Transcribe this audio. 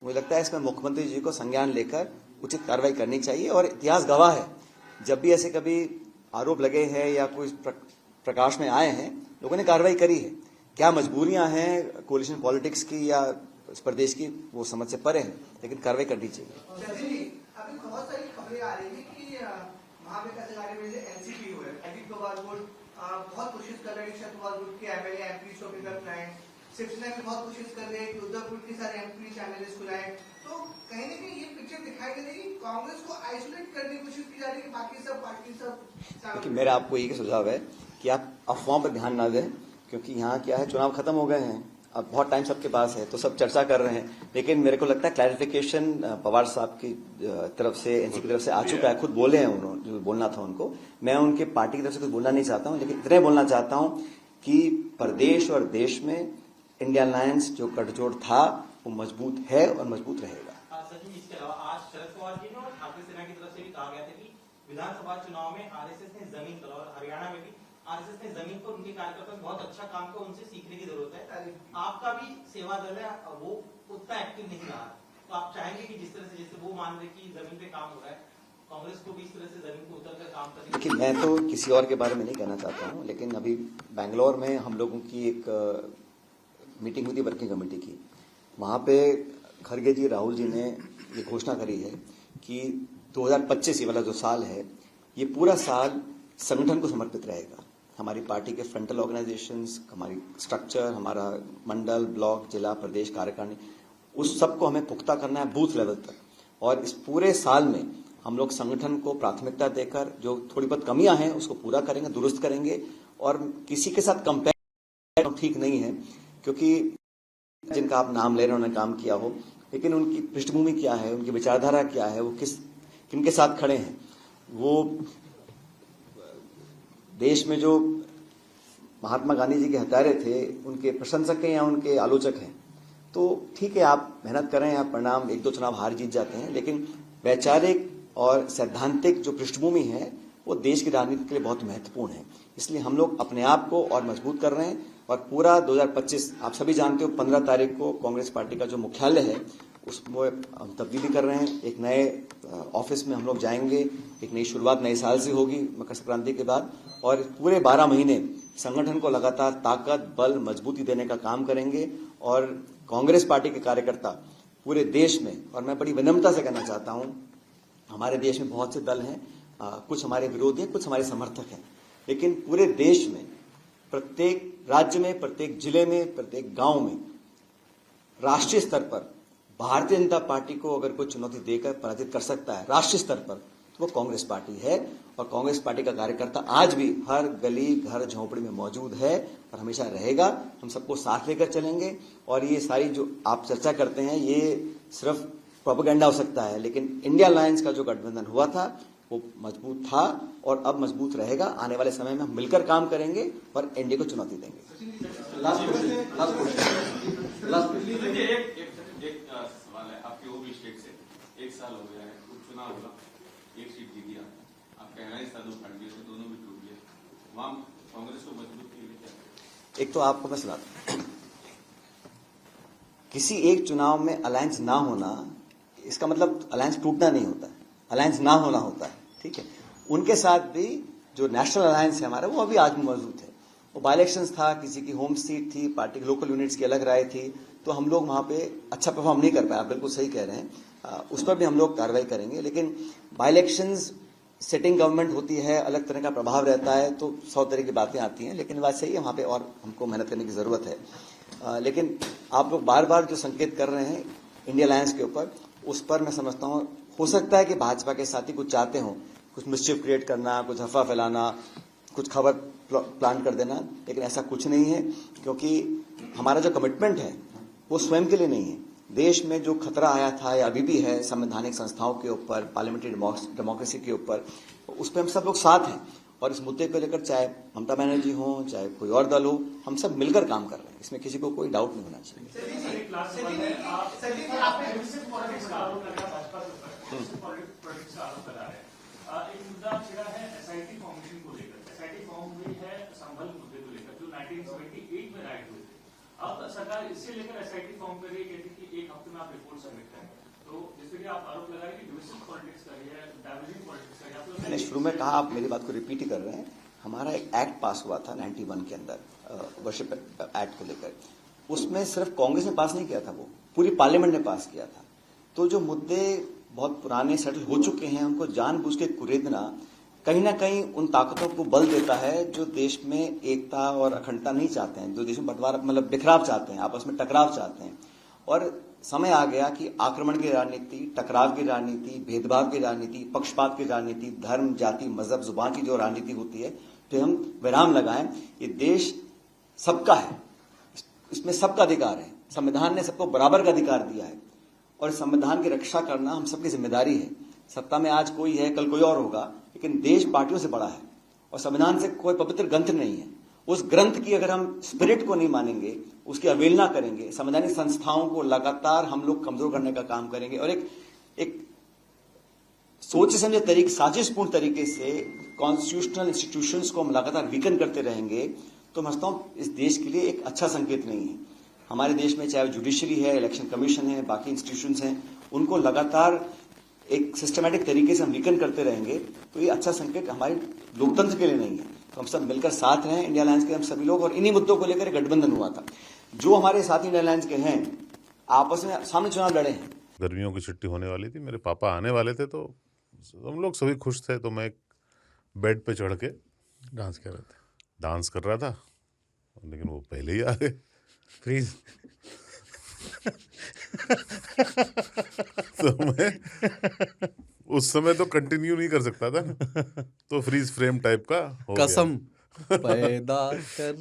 मुझे लगता है इसमें मुख्यमंत्री जी को संज्ञान लेकर उचित कार्रवाई करनी चाहिए। और इतिहास गवाह है, जब भी ऐसे कभी आरोप लगे हैं या कोई प्रकाश में आए हैं, लोगों ने कार्रवाई करी है। क्या मजबूरियां हैं कोलिशन पॉलिटिक्स की या इस प्रदेश की, वो समझ से परे हैं, लेकिन कार्रवाई करनी चाहिए। अभी बहुत सारी खबरें आ रही है कि महाविकास अघाड़ी में एनसीपी हुए अजीत पवार गुट बहुत कोशिश कर रहे हैं शरद पवार गुट के एमएलए एमपी को पिकअप लाएं, शिवसेना भी बहुत कोशिश कर रहे हैं कि उद्धव गुट के सारे एमपी एमएलए को लाएं। तो कहीं ना कहीं ये पिक्चर दिखाई दे रही है कांग्रेस को आइसोलेट करने की कोशिश की जा रही है कि बाकी सब पार्टी सब। देखिए, मेरा आपको एक सुझाव है कि आप अफवाहों पर ध्यान ना दें, क्योंकि यहाँ क्या है, चुनाव खत्म हो गए हैं, अब बहुत टाइम सबके पास है, तो सब चर्चा कर रहे हैं। लेकिन मेरे को लगता है क्लैरिफिकेशन पवार साहब की तरफ से, एनसीपी की तरफ से आ चुका है। खुद बोले हैं उन्होंने, जो बोलना था उनको। मैं उनके पार्टी की तरफ से कुछ बोलना नहीं चाहता हूं, लेकिन इतने बोलना चाहता हूं कि प्रदेश और देश में इंडिया अलायंस जो गठजोड़ था वो मजबूत है और मजबूत रहेगा। सचिन, इसके अलावा आज शरद पवार जी ने और ठाकरे सेना की तरफ से भी कहा गया था कि विधानसभा चुनाव में आरएसएस ने जमीन पर, और हरियाणा में भी आरएसएस ने जमीन पर उनके कार्यकर्ता बहुत अच्छा काम किया, उनसे सीखने की जरूरत है। आपका भी सेवा दल है, वो उतना एक्टिव नहीं रहा, तो आप चाहेंगे कि जिस तरह से जैसे वो मान रहे कि जमीन पे काम हो रहा है, कांग्रेस को भी इस तरह से जमीन को उतर कर काम करने। देखिए, मैं तो किसी और के बारे में नहीं कहना चाहता हूँ, लेकिन अभी बैंगलोर में हम लोगों की एक मीटिंग हुई थी वर्किंग कमेटी की। वहां पे खड़गे जी, राहुल जी ने ये घोषणा करी है कि 2025 ये वाला जो साल है, ये पूरा साल संगठन को समर्पित रहेगा। हमारी पार्टी के फ्रंटल ऑर्गेनाइजेशंस, हमारी स्ट्रक्चर, हमारा मंडल, ब्लॉक, जिला, प्रदेश कार्यकारिणी, उस सबको हमें पुख्ता करना है बूथ लेवल तक। और इस पूरे साल में हम लोग संगठन को प्राथमिकता देकर जो थोड़ी बहुत कमियां हैं उसको पूरा करेंगे, दुरुस्त करेंगे। और किसी के साथ कंपेयर ठीक नहीं है, क्योंकि जिनका आप नाम ले रहे हैं उन्होंने काम किया हो, लेकिन उनकी पृष्ठभूमि क्या है, उनकी विचारधारा क्या है, वो किनके साथ खड़े हैं, वो देश में जो महात्मा गांधी जी के हत्यारे थे उनके प्रशंसक हैं या उनके आलोचक हैं। तो ठीक है, आप मेहनत करें, आप परिणाम एक दो चुनाव हार जीत जाते हैं, लेकिन वैचारिक और सैद्धांतिक जो पृष्ठभूमि है वो देश की राजनीति के लिए बहुत महत्वपूर्ण है। इसलिए हम लोग अपने आप को और मजबूत कर रहे हैं। और पूरा 2025 आप सभी जानते हो, 15 तारीख को कांग्रेस पार्टी का जो मुख्यालय है उसमें हम तब्दीली कर रहे हैं। एक नए ऑफिस में हम लोग जाएंगे, एक नई शुरुआत नए साल से होगी, मकर संक्रांति के बाद। और पूरे 12 महीने संगठन को लगातार ताकत, बल, मजबूती देने का काम करेंगे। और कांग्रेस पार्टी के कार्यकर्ता पूरे देश में, और मैं बड़ी विनम्रता से कहना चाहता हूं, हमारे देश में बहुत से दल हैं, कुछ हमारे विरोधी हैं, कुछ हमारे समर्थक हैं, लेकिन पूरे देश में, प्रत्येक राज्य में, प्रत्येक जिले में, प्रत्येक गांव में, राष्ट्रीय स्तर पर भारतीय जनता पार्टी को अगर कोई चुनौती देकर पराजित कर सकता है राष्ट्रीय स्तर पर, तो वो कांग्रेस पार्टी है। और कांग्रेस पार्टी का कार्यकर्ता आज भी हर गली, घर, झोंपड़ी में मौजूद है और हमेशा रहेगा। हम सबको साथ लेकर चलेंगे। और ये सारी जो आप चर्चा करते हैं, ये सिर्फ प्रोपेगेंडा हो सकता है, लेकिन इंडिया अलायंस का जो गठबंधन हुआ था वो मजबूत था और अब मजबूत रहेगा। आने वाले समय में हम मिलकर काम करेंगे और एनडीए को चुनौती देंगे। एक सवाल है, आपके ओबी स्टेट से 1 साल हो गया है, उपचुनाव हुआ, 1 सीट जीती आप कहना ही साधु खंड से दोनों भी टूट गए, वहां कांग्रेस को मजबूत के लिए क्या? एक तो आपको मैं सुनाता हूं, किसी एक चुनाव में अलायंस ना होना, इसका मतलब अलायंस टूटना नहीं होता है, अलायंस ना होना होता है। ठीक है, उनके साथ भी जो नेशनल अलायंस है हमारा, वो अभी आज भी मौजूद है। वो बाई इलेक्शंस था, किसी की होम सीट थी, पार्टी की लोकल यूनिट्स की अलग राय थी, तो हम लोग वहां पे अच्छा परफॉर्म नहीं कर पाए। आप बिल्कुल सही कह रहे हैं, उस पर भी हम लोग कार्रवाई करेंगे। लेकिन बाई इलेक्शंस, सिटिंग गवर्नमेंट होती है, अलग तरह का प्रभाव रहता है, तो 100 तरह की बातें आती हैं। लेकिन बात सही है, वहां पे और हमको मेहनत करने की जरूरत है। लेकिन आप लोग बार बार जो संकेत कर रहे हैं इंडिया अलायंस के ऊपर, उस पर मैं समझता हूं हो सकता है कि भाजपा के साथी कुछ चाहते हो, कुछ मिसचिफ क्रिएट करना, कुछ अफवाह फैलाना, कुछ खबर प्लान कर देना, लेकिन ऐसा कुछ नहीं है। क्योंकि हमारा जो कमिटमेंट है वो स्वयं के लिए नहीं है। देश में जो खतरा आया था या अभी भी है संवैधानिक संस्थाओं के ऊपर, पार्लियामेंट्री डेमोक्रेसी के ऊपर, उस पर हम सब लोग साथ हैं। और इस मुद्दे को लेकर चाहे ममता बनर्जी हो, चाहे कोई और दल हो, हम सब मिलकर काम कर रहे हैं। इसमें किसी को कोई डाउट नहीं होना चाहिए। अब सरकार इससे लेकर एसआईटी फॉर्म कर रही है, कहती है कि 1 हफ्ते में आप रिपोर्ट सबमिट करें। तो जिससे कि आप आरोप लगा रहे हैं कि डिविजन पॉलिटिक्स कर रही है, डाइवर्जिंग पॉलिटिक्स कर रही है। आप मैंने शुरू में कहा, आप मेरी बात को रिपीट ही कर रहे हैं। हमारा एक एक्ट पास हुआ था 91 के अंदर, वर्शिप एक्ट को लेकर। उसमें सिर्फ कांग्रेस ने पास नहीं किया था, वो पूरी पार्लियामेंट ने पास किया था। तो जो मुद्दे बहुत पुराने सेटल हो चुके हैं, उनको जानबूझ के कुरेदना कहीं ना कहीं उन ताकतों को बल देता है जो देश में एकता और अखंडता नहीं चाहते हैं, जो देश में बंटवारा मतलब बिखराव चाहते हैं, आपस में टकराव चाहते हैं। और समय आ गया कि आक्रमण की राजनीति, टकराव की राजनीति, भेदभाव की राजनीति, पक्षपात की राजनीति, धर्म, जाति, मजहब, जुबान की जो राजनीति होती है, तो हम विराम लगाएं। ये देश सबका है, इसमें सबका अधिकार है। संविधान ने सबको बराबर का अधिकार दिया है और संविधान की रक्षा करना हम सबकी जिम्मेदारी है। सत्ता में आज कोई है, कल कोई और होगा, लेकिन देश पार्टियों से बड़ा है और संविधान से कोई पवित्र ग्रंथ नहीं है। उस ग्रंथ की अगर हम स्पिरिट को नहीं मानेंगे, उसकी अवहेलना करेंगे, संवैधानिक संस्थाओं को लगातार हम लोग कमजोर करने का काम करेंगे और एक सोचे समझे तरीके, साजिशपूर्ण तरीके से कॉन्स्टिट्यूशनल इंस्टीट्यूशंस को हम लगातार वीकन करते रहेंगे, तो मैं समझता हूं इस देश के लिए एक अच्छा संकेत नहीं है। हमारे देश में चाहे जुडिशरी है, इलेक्शन कमीशन है, बाकी इंस्टीट्यूशंस हैं, उनको लगातार एक सिस्टमैटिक तरीके से हम वीकन करते रहेंगे, तो ये अच्छा संकेत हमारे लोकतंत्र के लिए नहीं है। तो हम सब मिलकर साथ रहें, इंडिया अलायंस के हम सभी लोग, और इन्हीं मुद्दों को लेकर गठबंधन हुआ था। जो हमारे साथी इंडिया अलायंस के हैं, आपस में सामने चुनाव लड़े हैं। गर्मियों की छुट्टी होने वाली थी, मेरे पापा आने वाले थे, तो हम लोग सभी खुश थे। तो मैं एक बेड पे चढ़ के डांस कर रहे थे, डांस कर रहा था, लेकिन वो पहले ही आ गए। फ्रीज। तो मैं उस समय तो कंटिन्यू नहीं कर सकता था ना, तो फ्रीज फ्रेम टाइप का हो गया। कसम पैदा कर